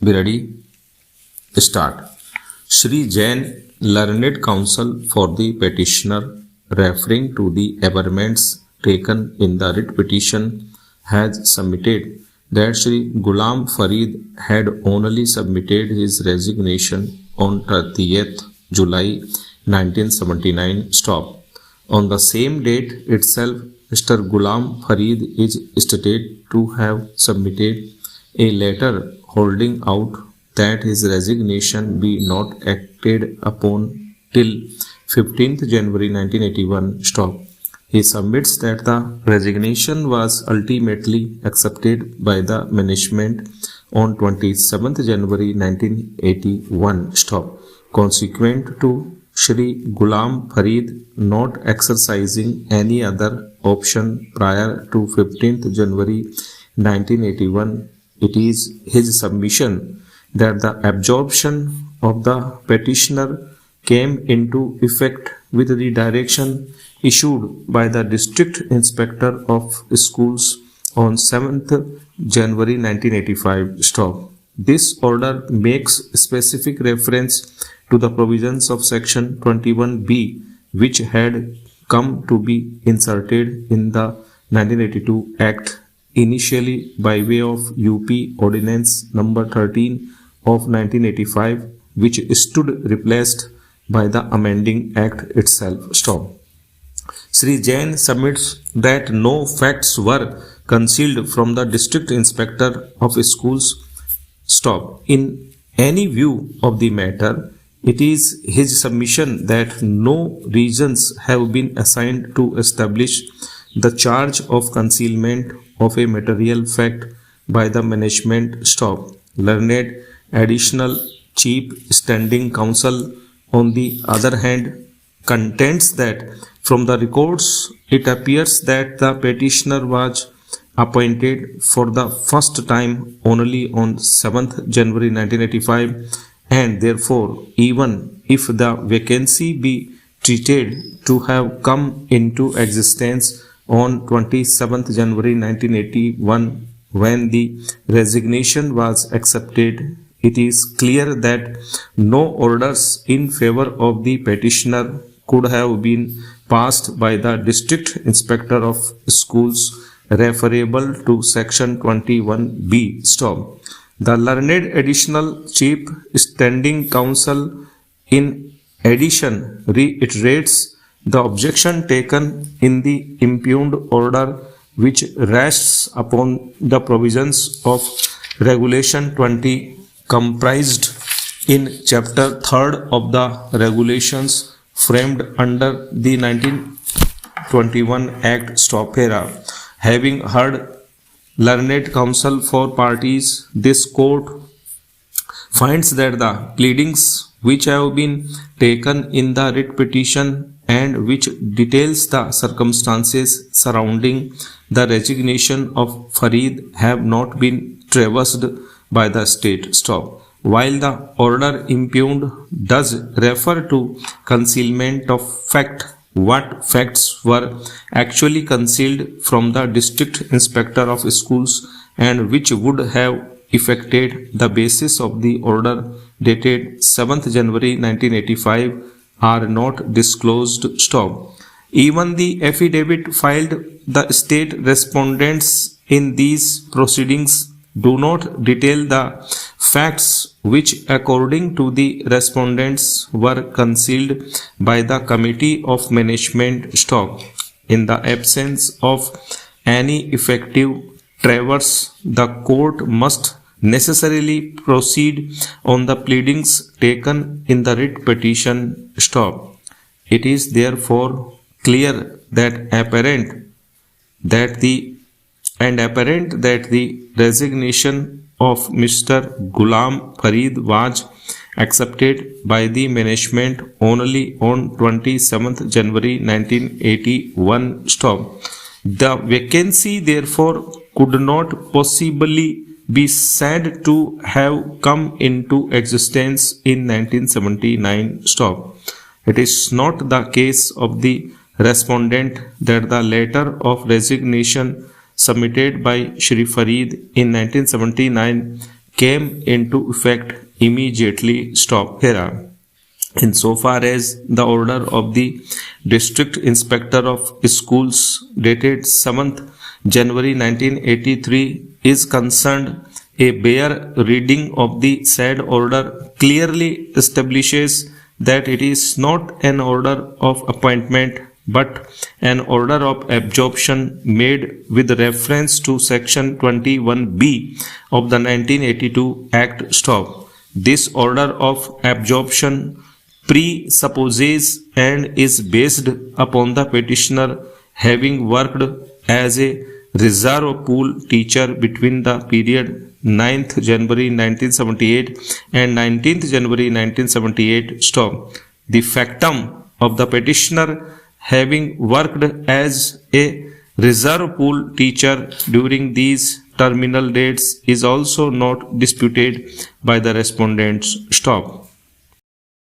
Be ready? Start. Shri Jain, learned counsel for the petitioner, referring to the averments taken in the writ petition, has submitted that Shri Ghulam Farid had only submitted his resignation on 30th July 1979. Stop. On the same date itself, Mr. Ghulam Farid is stated to have submitted a letter holding out that his resignation be not acted upon till 15th January 1981. Stop. He submits that the resignation was ultimately accepted by the management on 27th January 1981. Stop. Consequent to Shri Ghulam Farid not exercising any other option prior to 15th January 1981, it is his submission that the absorption of the petitioner came into effect with the direction issued by the District Inspector of Schools on 7th January 1985. Stop. This order makes specific reference to the provisions of Section 21B, which had come to be inserted in the 1982 Act, initially by way of UP Ordinance number 13 of 1985, which stood replaced by the amending Act itself. Stop. Sri Jain submits that no facts were concealed from the District Inspector of Schools. Stop. In any view of the matter, it is his submission that no reasons have been assigned to establish the charge of concealment of a material fact by the management. Stop. Learned Additional Chief Standing Counsel, on the other hand, contends that from the records it appears that the petitioner was appointed for the first time only on 7th January 1985, and therefore even if the vacancy be treated to have come into existence on 27th January 1981 when the resignation was accepted, it is clear that no orders in favor of the petitioner could have been passed by the District Inspector of Schools referable to Section 21B. Stop. The learned Additional Chief Standing Counsel in addition reiterates the objection taken in the impugned order, which rests upon the provisions of Regulation 20 comprised in Chapter 3rd of the regulations framed under the 1921 Act. Stop. Here, having heard learned counsel for parties, this court finds that the pleadings which have been taken in the writ petition and which details the circumstances surrounding the resignation of Farid have not been traversed by the state. Stop. While the order impugned does refer to concealment of fact, what facts were actually concealed from the District Inspector of Schools and which would have affected the basis of the order dated 7th January 1985 are not disclosed. Stop. Even the affidavit filed the state respondents in these proceedings do not detail the facts which, according to the respondents, were concealed by the Committee of Management. Stop. In the absence of any effective traverse, the court must necessarily proceed on the pleadings taken in the writ petition. Stop. It is therefore clear that apparent that the resignation of Mr. Ghulam Farid was accepted by the management only on 27th January 1981. Stop. The vacancy therefore could not possibly be said to have come into existence in 1979. Stop. It is not the case of the respondent that the letter of resignation submitted by Shri Farid in 1979 came into effect immediately. Stop. Here, insofar as the order of the District Inspector of Schools dated 7th January 1983 is concerned, a bare reading of the said order clearly establishes that it is not an order of appointment but an order of absorption made with reference to section 21B of the 1982 Act. Stop. This order of absorption presupposes and is based upon the petitioner having worked as a reserve pool teacher between the period 9th January 1978 and 19th January 1978. Stop. The factum of the petitioner having worked as a reserve pool teacher during these terminal dates is also not disputed by the respondents. Stop.